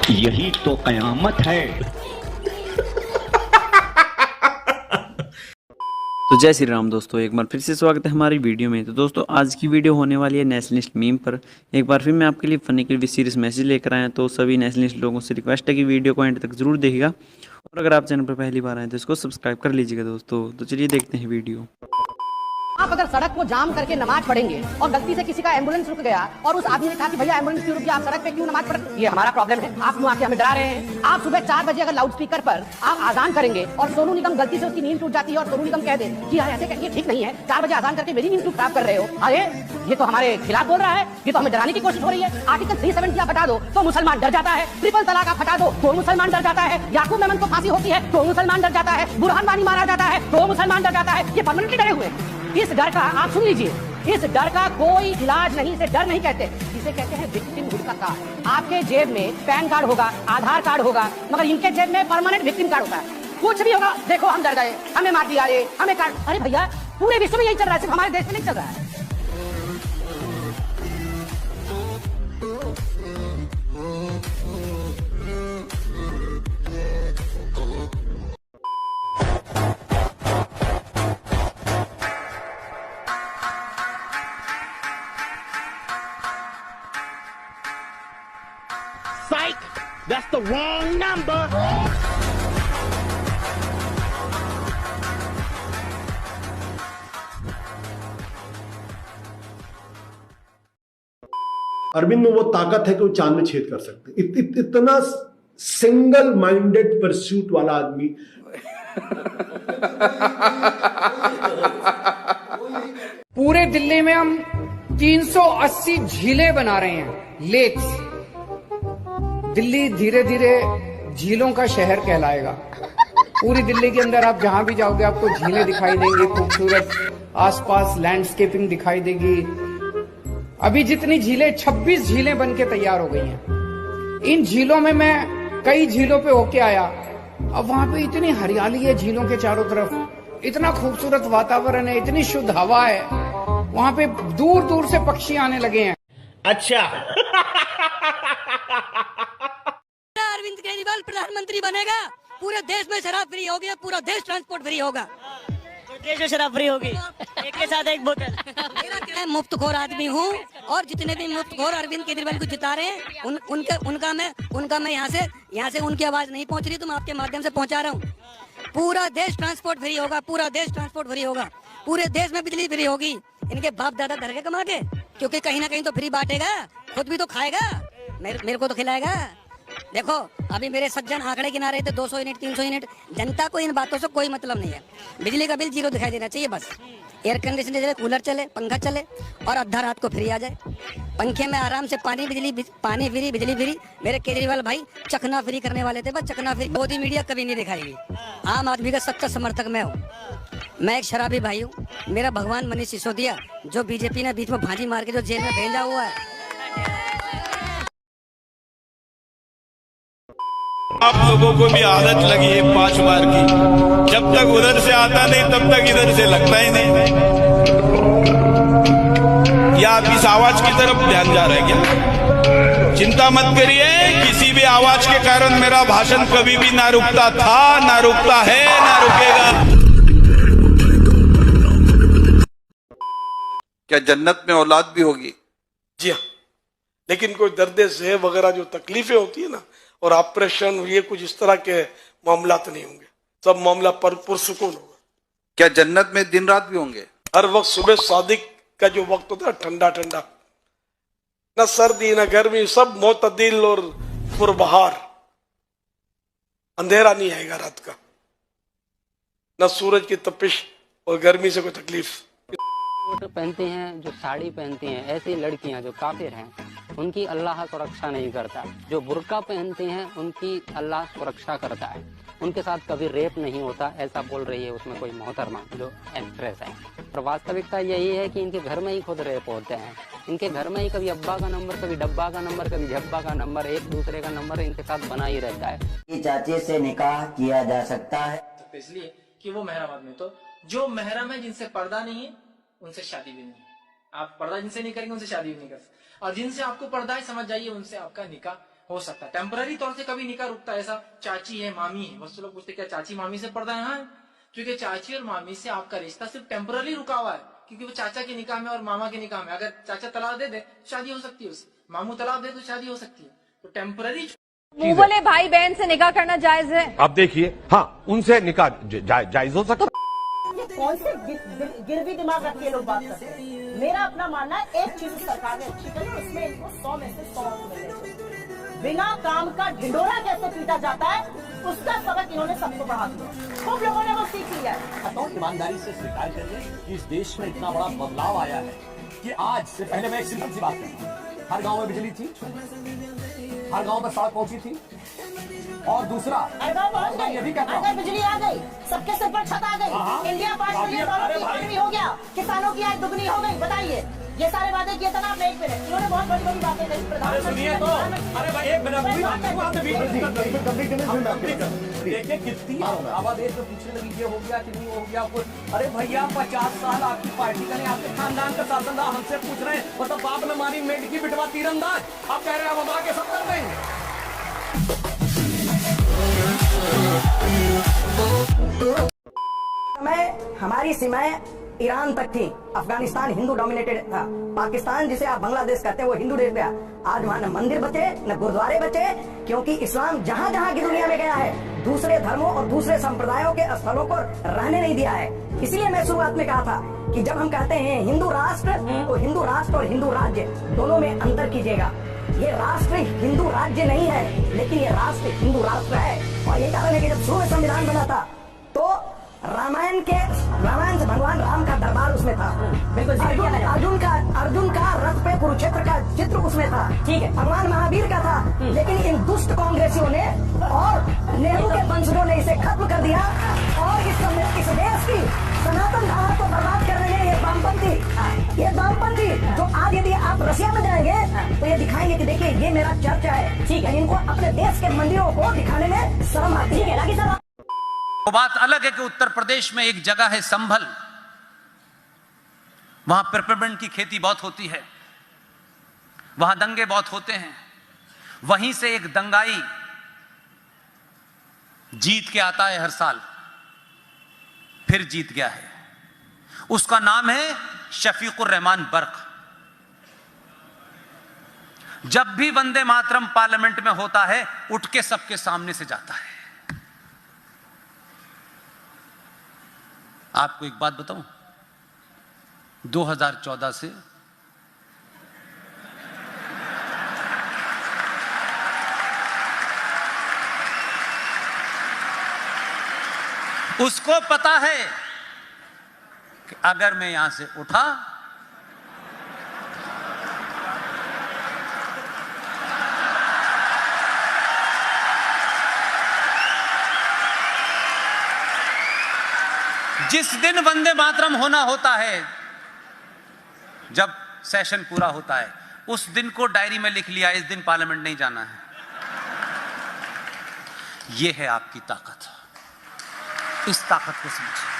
यही तो कयामत है। तो जय श्री राम दोस्तों, एक बार फिर से स्वागत है हमारी वीडियो में। तो दोस्तों आज की वीडियो होने वाली है नेशनलिस्ट मीम पर। एक बार फिर मैं आपके लिए फनी के सीरीज मैसेज लेकर आया, तो सभी नेशनलिस्ट लोगों से रिक्वेस्ट है कि वीडियो को एंड तक जरूर देखिएगा, और अगर आप चैनल पर पहली बार आए तो इसको सब्सक्राइब कर लीजिएगा दोस्तों। तो चलिए देखते हैं वीडियो। आप अगर सड़क को जाम करके नमाज पढ़ेंगे और गलती से किसी का एम्बुलेंस रुक गया और उस आदमी ने कहा कि भैया एम्बुलेंस क्यों रुक गया, आप सड़क पे क्यों नमाज पढ़, ये हमारा प्रॉब्लम है, आप क्यों आके हमें डरा रहे हैं। आप सुबह 4 बजे अगर लाउड स्पीकर पर आप आजान करेंगे और सोनू निगम गलती से उसकी नींद टूट जाती है और सोनू निगम कह दे कि यार ऐसे ये ठीक नहीं है, 4 बजे आजान करके मेरी नींद क्यों खराब कर रहे हो, अरे ये तो हमारे खिलाफ बोल रहा है, ये तो हमें डराने की कोशिश हो रही है। आर्टिकल 370 आप हटा दो तो मुसलमान डर जाता है, ट्रिपल तलाक आप हटा दो तो मुसलमान डर जाता है, याकूब मेमन को फांसी होती है तो मुसलमान डर जाता है, बुरहान वानी मारा जाता है तो मुसलमान डर जाता है। ये परमानेंटली डरे हुए हैं। इस डर का आप सुन लीजिए, इस डर का कोई इलाज नहीं, इसे डर नहीं कहते, इसे कहते हैं विक्टिमहुड का कार्ड। आपके जेब में पैन कार्ड होगा, आधार कार्ड होगा, मगर इनके जेब में परमानेंट विक्टिम कार्ड होता है। कुछ भी होगा, देखो हम डर गए, हमें मार दिया, हमें कार्ड। अरे भैया पूरे विश्व में यही चल रहा है, सिर्फ हमारे देश में नहीं चल रहा है। Psych! That's the wrong number! Arvind में वो ताकत है कि वो चांद में छेद कर सकते। इतना सिंगल माइंडेड परस्यूट वाला आदमी। पूरे दिल्ली में हम 380 झीलें बना रहे हैं, लेक्स। दिल्ली धीरे धीरे झीलों का शहर कहलाएगा। पूरी दिल्ली के अंदर आप जहां भी जाओगे आपको झीलें दिखाई देंगी, खूबसूरत आसपास लैंडस्केपिंग दिखाई देगी। अभी जितनी झीलें, 26 झीलें बनके तैयार हो गई हैं। इन झीलों में मैं कई झीलों पे होके आया। अब वहां पे इतनी हरियाली है झीलों के चारों तरफ, इतना खूबसूरत वातावरण है, इतनी शुद्ध हवा है। वहां पे दूर दूर से पक्षी आने लगे हैं। अच्छा। अरविंद केजरीवाल प्रधानमंत्री बनेगा, पूरे देश में शराब फ्री होगी, पूरा देश ट्रांसपोर्ट फ्री होगा। देश में शराब फ्री होगी, एक के साथ एक बोतल। मैं मुफ्तखोर आदमी हूँ और जितने भी मुफ्तखोर अरविंद केजरीवाल को जिता रहे हैं उनका मैं यहाँ से उनकी आवाज नहीं पहुँच रही, तो मैं आपके माध्यम से पहुँचा रहा हूँ। पूरा देश ट्रांसपोर्ट फ्री होगा, पूरा देश ट्रांसपोर्ट फ्री होगा, पूरे देश में बिजली फ्री होगी। इनके बाप दादा घर के कमा के, क्योंकि कहीं ना कहीं तो फ्री बांटेगा, खुद भी तो खाएगा, मेरे को तो खिलाएगा। देखो अभी मेरे सज्जन आंकड़े गिना रहे थे, 200 यूनिट 300 यूनिट। जनता को इन बातों से कोई मतलब नहीं है। बिजली का बिल 0 दिखाई देना चाहिए बस। एयर कंडीशनर चले, कूलर चले, पंखा चले और आधा रात को फ्री आ जाए। पंखे में आराम से पानी फ्री, बिजली फ्री। मेरे केजरीवाल भाई चखना फ्री करने वाले थे, बस चखना फ्री। मोदी मीडिया कभी नहीं दिखाएगी। आम आदमी का सच्चा समर्थक मैं हूँ। मैं एक शराबी भाई हूँ। मेरा भगवान मनीष सिसोदिया, जो बीजेपी ने बीच में भांजी मार के जो जेल में भेजा हुआ है। आप लोगों को भी आदत लगी है 5 बार की, जब तक उधर से आता नहीं तब तक इधर से लगता ही नहीं। या आप इस आवाज की तरफ ध्यान जा रहे हैं क्या? चिंता मत करिए, किसी भी आवाज के कारण मेरा भाषण कभी भी ना रुकता था, ना रुकता है, ना रुकेगा। क्या जन्नत में औलाद भी होगी? जी हाँ, लेकिन कोई दर्द से वगैरह जो तकलीफें होती है ना, और ऑपरेशन, ये कुछ इस तरह के मामला तो नहीं होंगे। सब मामला पुरसुकून होगा। क्या जन्नत में दिन रात भी होंगे? हर वक्त सुबह सादिक का जो वक्त होता है, ठंडा ठंडा, न सर्दी न गर्मी, सब मोतदिल और पुरबहार। अंधेरा नहीं आएगा रात का, न सूरज की तपिश और गर्मी से कोई तकलीफ। पहनते हैं, जो साड़ी पहनती हैं, ऐसी लड़कियां जो काफिर हैं, उनकी अल्लाह सुरक्षा नहीं करता। जो बुर्का पहनते हैं उनकी अल्लाह सुरक्षा करता है। उनके साथ कभी रेप नहीं होता, ऐसा बोल रही है उसमें कोई मोहतरमा जो एक्ट्रेस है। और वास्तविकता यही है कि इनके घर में ही खुद रेप होते हैं। इनके घर में ही कभी अब्बा का नंबर, कभी डब्बा का नंबर, कभी झब्बा का नंबर, एक दूसरे का नंबर इनके साथ बना ही रहता है। चाचे से निकाह किया जा सकता है इसलिए कि वो महरम आदमी, तो जो महरम है जिनसे पर्दा नहीं है उनसे शादी भी नहीं। आप पर्दा जिनसे नहीं करेंगे उनसे शादी भी नहीं कर सकते, और जिनसे आपको पर्दा है समझ जाइए उनसे आपका निकाह हो सकता है। टेम्पररी तौर से कभी निकाह रुकता है, ऐसा चाची है मामी है, बस लोग पूछते क्या चाची मामी से पर्दा है? क्योंकि चाची और मामी से आपका रिश्ता सिर्फ टेम्पररी रुका हुआ है, क्योंकि वो चाचा के निकाह में और मामा के निकाह में, अगर चाचा तलाक दे दे तो शादी हो सकती है उससे, मामू तलाक दे तो शादी हो सकती है। तो टेम्पररी मुंह बोले भाई बहन से निकाह करना जायज है? आप देखिए, हाँ उनसे निकाह जायज हो सकता। कौन से गिरवी दिमाग रख के लोग बात करते हैं? मेरा अपना मानना है एक चीज सरकार ने अच्छी करी, उसमें इनको 100 में से 100 मिलने चाहिए। बिना काम का ढिंडोरा कैसे पीटा जाता है उसका सबक इन्होंने सबको पढ़ा दिया, खूब लोगों ने वो सीख लिया है। ईमानदारी से स्वीकार करिए कि इस देश में इतना बड़ा बदलाव आया है कि आज से पहले मैं एक सिंपल सी बात करता हूँ, हर गांव में बिजली थी, हर गांव में सड़क पहुंची थी, और दूसरा ये भी कहता हूं, बिजली आ गई, सबके सिर पर छत आ गई, इंडिया 5 मिलियन डॉलर की इकॉनमी हो गया, किसानों की आय दुगनी हो गई। बताइए, ये सारे वादे किए थे ना आपने एक मिनट, इन्होंने बहुत बड़ी बड़ी बातें कही। सुनिए तो, अरे भाई एक मिनट देखिए कितनी आवादेश में पूछने लगी ये हो गया कि नहीं हो गया कुछ। अरे भैया 50 साल आपकी पार्टी का नहीं, आपके खानदान का शासन रहा, हमसे पूछ रहे हैं मतलब बाप ने मारी मेड की बिटवा तीरंदाज, आप कह रहे हैं हम आके सब कर देंगे। हमारी सीमाएं ईरान तक थी, अफगानिस्तान हिंदू डोमिनेटेड था, पाकिस्तान जिसे आप बांग्लादेश कहते हैं वो हिंदू देश गया। आज वहाँ न मंदिर बचे न गुरुद्वारे बचे, क्योंकि इस्लाम जहाँ जहाँ की दुनिया में गया है दूसरे धर्मों और दूसरे संप्रदायों के स्थलों को रहने नहीं दिया है। इसलिए मैं शुरुआत में कहा था कि जब हम कहते हैं हिंदू राष्ट्र, तो हिंदू राष्ट्र और हिंदू राज्य दोनों में अंतर कीजिएगा। ये राष्ट्र हिंदू राज्य नहीं है, लेकिन ये राष्ट्र हिंदू राष्ट्र है। और ये कारण है कि जब शुरू में संविधान बना था तो रामायण से भगवान राम का दरबार उसमें था, बिल्कुल अर्जुन का रथ पे कुरुक्षेत्र का चित्र उसमें था, ठीक है, भगवान महावीर का था। लेकिन इन दुष्ट कांग्रेसियों ने और नेहरू के वंशजों ने इसे खत्म कर दिया और इस देश की सनातन धारा को बर्बाद कर रहे हैं ये वामपंथी जो आज यदि आप रशिया में जाएंगे तो ये दिखाएंगे कि देखिए ये मेरा चर्चा है, ठीक है। इनको अपने देश के मंदिरों को दिखाने में शर्म आती है। वो बात अलग है कि उत्तर प्रदेश में एक जगह है संभल, वहां पेपरमिंट की खेती बहुत होती है, वहां दंगे बहुत होते हैं। वहीं से एक दंगाई जीत के आता है हर साल, फिर जीत गया है। उसका नाम है शफीकुर रहमान बर्क। जब भी वंदे मातरम पार्लियामेंट में होता है उठ के सबके सामने से जाता है। आपको एक बात बताऊं, 2014 से उसको पता है कि अगर मैं यहां से उठा जिस दिन वंदे मातरम होना होता है, जब सेशन पूरा होता है, उस दिन को डायरी में लिख लिया, इस दिन पार्लियामेंट नहीं जाना है। यह है आपकी ताकत, इस ताकत को समझिए।